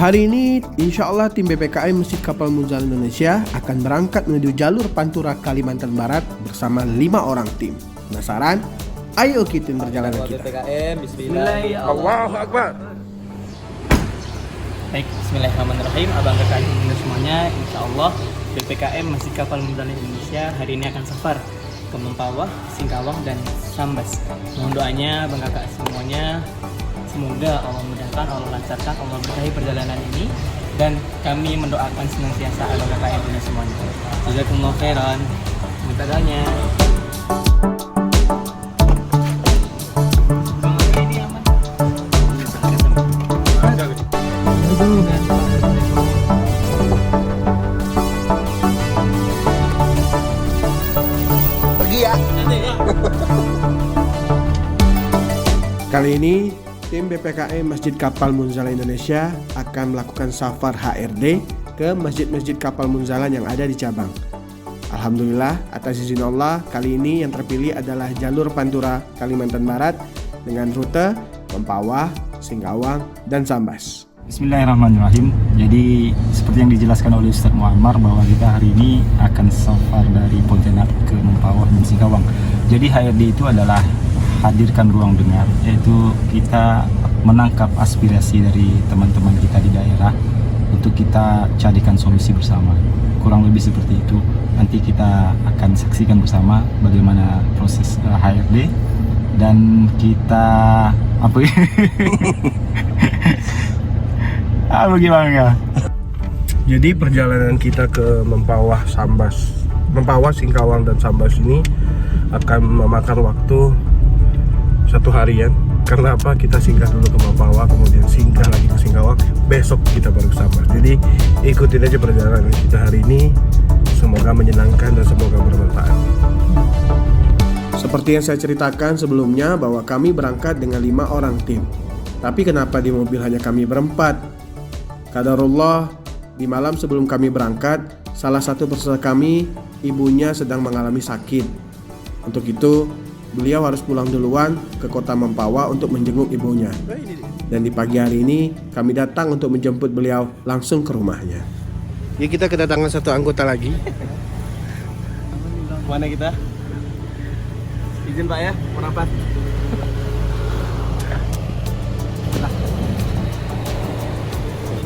Hari ini, insya Allah tim BPKM Masjid Kapal Munzalah Indonesia akan berangkat menuju jalur Pantura, Kalimantan Barat bersama 5 orang tim. Penasaran? Ayo ikutin perjalanan kita. BPKM, bismillah. Allahu Akbar. Baik, bismillahirrahmanirrahim. Abang kakak semuanya, insya Allah BPKM Masjid Kapal Munzalah Indonesia hari ini akan safar ke Mempawah, Singkawang, dan Sambas. Mohon doanya abang kakak semuanya. Semoga Allah mudahkan, Allah lancarkan, Allah berkahi perjalanan ini, dan kami mendoakan senantiasa abang kakak punya semuanya. Jazakumullah khairan. Minta doanya. Pergi ya. Kali ini tim BPKM Masjid Kapal Munzalah Indonesia akan melakukan safar HRD ke masjid-masjid kapal Munzalah yang ada di cabang. Alhamdulillah, atas izin Allah, kali ini yang terpilih adalah jalur Pantura, Kalimantan Barat dengan rute Mempawah, Singkawang, dan Sambas. Bismillahirrahmanirrahim. Jadi seperti yang dijelaskan oleh Ustadz Muammar bahwa kita hari ini akan safar dari Pontianak ke Mempawah dan Singkawang. Jadi HRD itu adalah hadirkan ruang dengar, yaitu kita menangkap aspirasi dari teman-teman kita di daerah untuk kita carikan solusi bersama. Kurang lebih seperti itu. Nanti kita akan saksikan bersama bagaimana proses HRD dan kita apa ya? Bagaimana ya? Jadi perjalanan kita ke Mempawah, Singkawang, dan Sambas ini akan memakan waktu 1 harian. Karena apa? Kita singgah dulu ke Mempawah, kemudian singgah lagi ke Singkawang, besok kita baru ke Sambas. Jadi ikutin aja perjalanan kita hari ini. Semoga menyenangkan dan semoga bermanfaat. Seperti yang saya ceritakan sebelumnya bahwa kami berangkat dengan 5 orang tim. Tapi kenapa di mobil hanya kami berempat? Qadarullah, di malam sebelum kami berangkat, salah satu peserta kami, ibunya sedang mengalami sakit. Untuk itu, beliau harus pulang duluan ke kota Mempawah untuk menjenguk ibunya. Dan di pagi hari ini, kami datang untuk menjemput beliau langsung ke rumahnya. Ya, kita kedatangan satu anggota lagi. Mana kita? Izin Pak ya, mau rapat.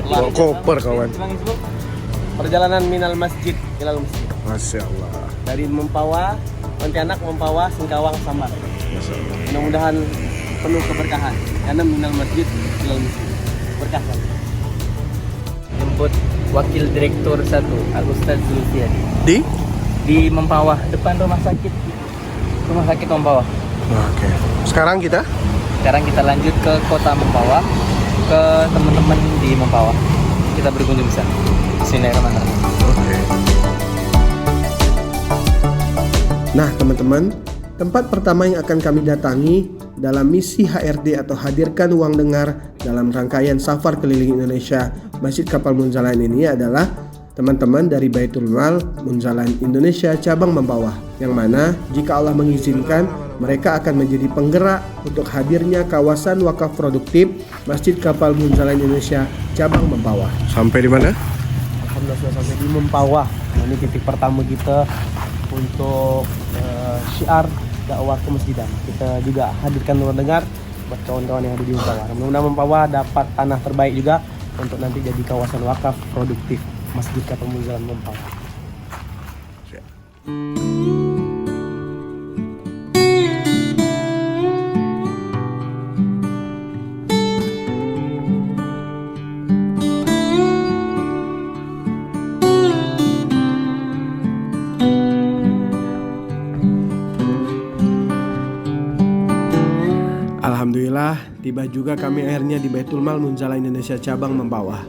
Bawa koper kawan. Perjalanan minal masjid ilal masjid. Masya Allah. Dari Mempawah, Pontianak, Mempawah, Singkawang, Sambas. Mudah-mudahan penuh keberkahan. Karena minal masjid ilal masjid. Berkah. Jemput Wakil Direktur 1 Al-Ustadz Zulfiadi di Mempawah, depan rumah sakit Mempawah. Oke. Sekarang kita lanjut ke kota Mempawah, ke teman-teman di Mempawah. Kita berkunjung di sana. Bismillahirrahmanirrahim. Oke. Nah teman-teman, tempat pertama yang akan kami datangi dalam misi HRD atau hadirkan uang dengar dalam rangkaian safar keliling Indonesia Masjid Kapal Munzalah ini adalah teman-teman dari Baitul Mal Munzalah Indonesia cabang Mempawah, yang mana jika Allah mengizinkan mereka akan menjadi penggerak untuk hadirnya kawasan wakaf produktif Masjid Kapal Munzalah Indonesia cabang Mempawah. Sampai di mana? Alhamdulillah sudah sampai di Mempawah. Nah, ini titik pertama kita untuk syiar dakwah kemasjidan. Kita juga hadirkan ruang dengar buat kawan-kawan yang ada di Mempawah. Mudah-mudahan Mempawah dapat tanah terbaik juga untuk nanti jadi kawasan wakaf produktif Masjid Kapal Munzalah Mempawah. Alhamdulillah, tiba juga kami akhirnya di Baitul Mal Munzalah Indonesia cabang Mempawah.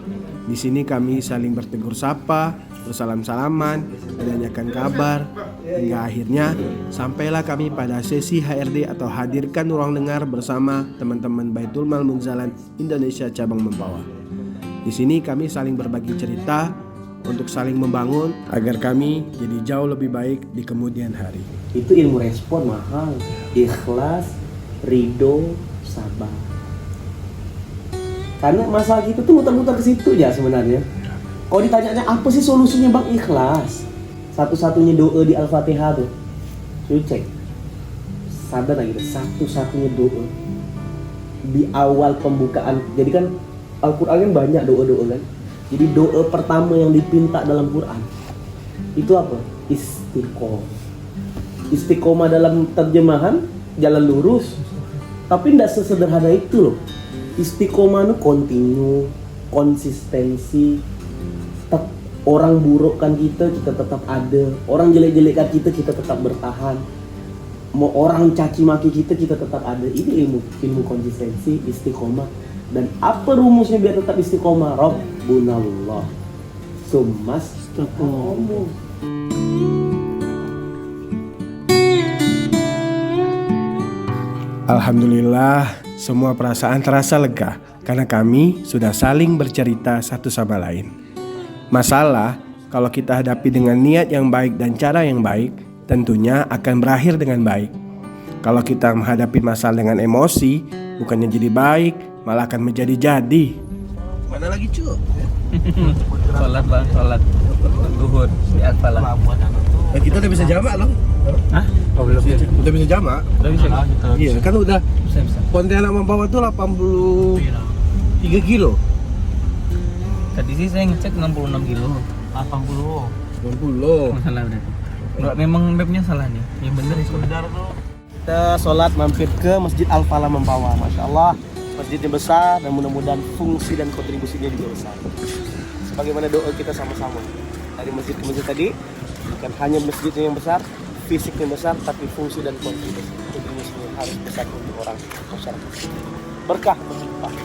Di sini kami saling bertegur sapa, bersalam-salaman, menanyakan kabar, hingga akhirnya sampailah kami pada sesi HRD atau hadirkan ruang dengar bersama teman-teman Baitul Mal Munzalah Indonesia cabang Mempawah. Di sini kami saling berbagi cerita untuk saling membangun agar kami jadi jauh lebih baik di kemudian hari. Itu ilmu respon mahal, ikhlas, ridho, sabar. Karena masalah kita tuh muter-muter ke situ ya sebenarnya. Kalau ditanya apa sih solusinya Bang? Ikhlas. Satu-satunya doa di Al-Fatihah tuh. Lu cek. Sadar lagi, satu-satunya doa di awal pembukaan. Jadi kan Al-Quran kan banyak doa-doa kan. Jadi doa pertama yang dipinta dalam Quran itu apa? Istiqomah. Istiqomah dalam terjemahan jalan lurus. Tapi tidak sesederhana itu loh. Istiqomah itu kontinu, konsistensi. Orang burukkan kita tetap ada. Orang jelek-jelekkan kita tetap bertahan. Mau orang caci maki kita tetap ada. Ini ilmu konsistensi, istiqomah. Dan apa rumusnya biar tetap istiqomah? Rabbunallah summas taqamu. Alhamdulillah, semua perasaan terasa lega karena kami sudah saling bercerita satu sama lain. Masalah kalau kita hadapi dengan niat yang baik dan cara yang baik, tentunya akan berakhir dengan baik. Kalau kita menghadapi masalah dengan emosi, bukannya jadi baik, malah akan menjadi-jadi. Mana lagi cu? Sholat bang, sholat zuhur di Al-Falah. Kita udah bisa jamak loh. Hah? Oh belum. Udah bisa jamak. Udah bisa. Iya kan udah. Bisa. Pontianak Mempawah tuh 83 kilo. Tadi sih saya ngecek 66 kilo. 90. Salah udah. Enggak, memang mapnya salah nih. Yang bener itu. Kita sholat mampir ke Masjid Al-Falah Mempawah. Masya Allah, masjidnya besar dan mudah-mudahan fungsi dan kontribusinya juga besar. Sebagaimana doa kita sama-sama dari masjid ke masjid tadi, bukan hanya masjidnya yang besar, fisiknya besar, tapi fungsi dan kontribusinya harus besar untuk orang masyarakat. Berkah berlimpah.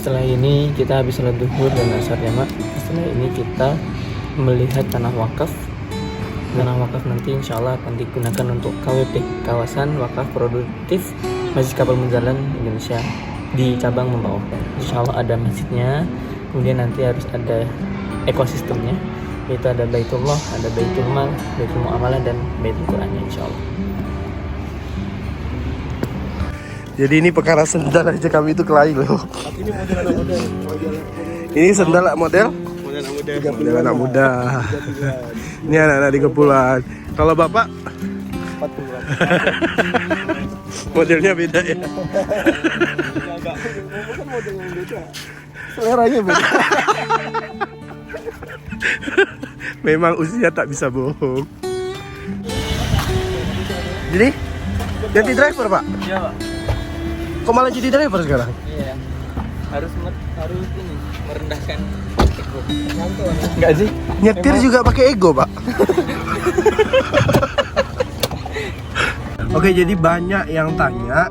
Setelah ini kita habis sholat duhur dan asar jamaah. Setelah ini kita melihat tanah wakaf. Tanah wakaf nanti insya Allah akan digunakan untuk KWP, kawasan wakaf produktif Masjid Kapal Munzalah Indonesia di cabang Mempawah. Insya Allah ada masjidnya, kemudian nanti harus ada ekosistemnya, yaitu ada Baitullah, ada Baitul Mal, Baitul Muamalah, dan Baitul Qurannya insya Allah. Jadi ini perkara sendal aja kami itu kelahi loh. Ini model anak muda. Ini sendal model? Model anak muda. Model anak muda. Ini anak-anak 30-an. Kalau bapak? 40. Modelnya beda ya. Agak bukan model yang beda. Seleranya beda. Memang usia tak bisa bohong. Jadi ganti driver pak? Iya pak. Kok malah jadi driver sekarang? Iya. Harus ini merendahkan ego. Enggak sih? Nyetir juga pakai ego pak. Oke, jadi banyak yang tanya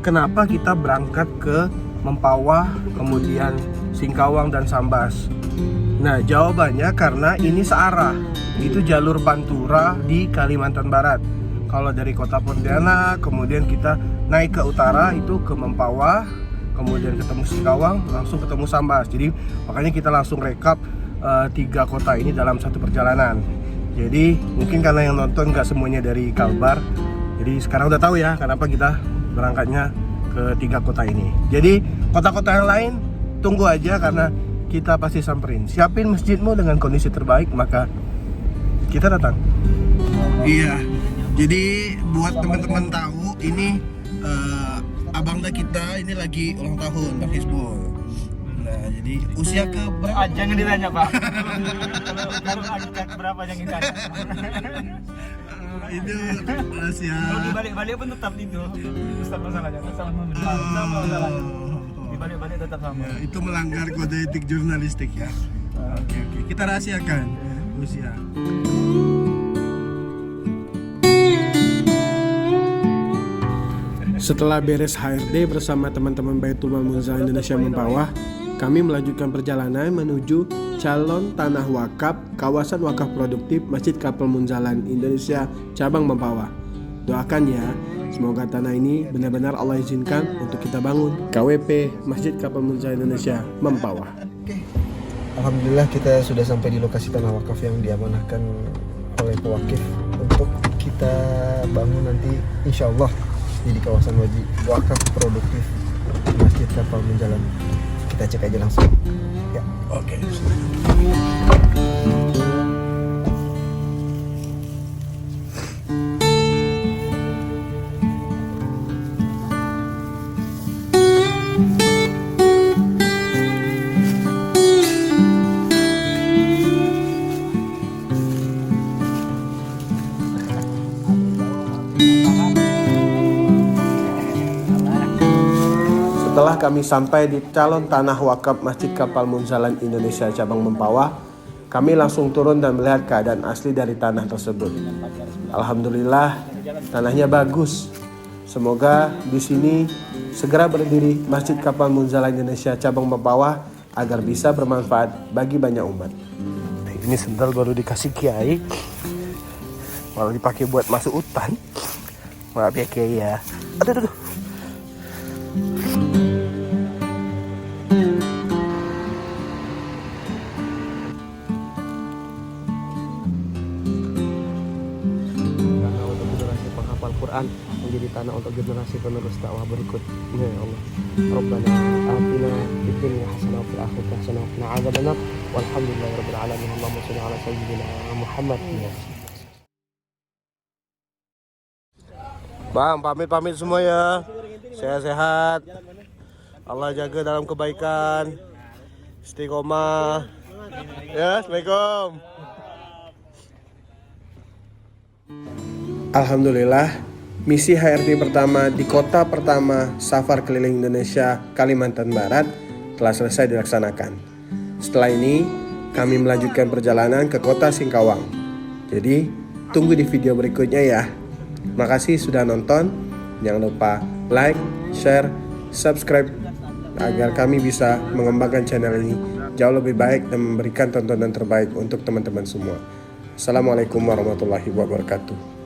kenapa kita berangkat ke Mempawah, kemudian Singkawang dan Sambas. Nah, jawabannya karena ini searah. Itu jalur Pantura di Kalimantan Barat. Kalau dari kota Pontianak, kemudian kita naik ke utara itu ke Mempawah, kemudian ketemu Singkawang, langsung ketemu Sambas. Jadi makanya kita langsung rekap 3 kota ini dalam satu perjalanan. Jadi mungkin karena yang nonton nggak semuanya dari Kalbar, jadi sekarang udah tahu ya kenapa kita berangkatnya ke 3 kota ini. Jadi kota-kota yang lain tunggu aja karena kita pasti samperin. Siapin masjidmu dengan kondisi terbaik, maka kita datang. Iya. Jadi buat teman-teman tahu ini abangda kita ini lagi ulang tahun Bang Hizbul. Nah jadi usia ke berapa? Jangan ditanya Pak. Kalau angka berapa jangan ditanya. Itu rahasia. Kalau dibalik-balik pun tetap itu. Ustaz masalahnya sama masalahnya. Dibalik-balik tetap sama. Ya, itu melanggar kode etik jurnalistik ya. Oke. Kita rahasiakan usia. Setelah beres HRD bersama teman-teman Baitul Mal Munzalah Indonesia Mempawah, kami melanjutkan perjalanan menuju calon tanah wakaf kawasan wakaf produktif Masjid Kapal Munzalah Indonesia cabang Mempawah. Doakan ya, semoga tanah ini benar-benar Allah izinkan untuk kita bangun KWP Masjid Kapal Munzalah Indonesia Mempawah. Alhamdulillah kita sudah sampai di lokasi tanah wakaf yang diamanahkan oleh pewakif untuk kita bangun nanti insya Allah di kawasan wajib wakaf produktif Masjid Kapal Munzalah. Kita cek aja langsung ya. Oke. Setelah kami sampai di calon tanah wakaf Masjid Kapal Munzalah Indonesia cabang Mempawah, kami langsung turun dan melihat keadaan asli dari tanah tersebut. Alhamdulillah, tanahnya bagus. Semoga di sini segera berdiri Masjid Kapal Munzalah Indonesia cabang Mempawah agar bisa bermanfaat bagi banyak umat. Ini sendal baru dikasih kiai, malah dipakai buat masuk hutan. Maaf ya kiai ya. Aduh. Al-Quran menjadi tanah untuk generasi penerus dakwah berikutnya ya Allah. Rabbana atina fid dunya hasanah wa fil akhirati hasanah wa qina adzabannar. Walhamdulillahirabbil alamin. Allahumma shalli ala sayyidina Muhammad. Bang, pamit semua ya. Sehat-sehat. Allah jaga dalam kebaikan. Istiqomah. Ya, Assalamualaikum. Alhamdulillah, misi HRD pertama di kota pertama Safar Keliling Indonesia Kalimantan Barat telah selesai dilaksanakan. Setelah ini, kami melanjutkan perjalanan ke kota Singkawang. Jadi, tunggu di video berikutnya ya. Makasih sudah nonton. Jangan lupa like, share, subscribe agar kami bisa mengembangkan channel ini jauh lebih baik dan memberikan tontonan terbaik untuk teman-teman semua. Assalamualaikum warahmatullahi wabarakatuh.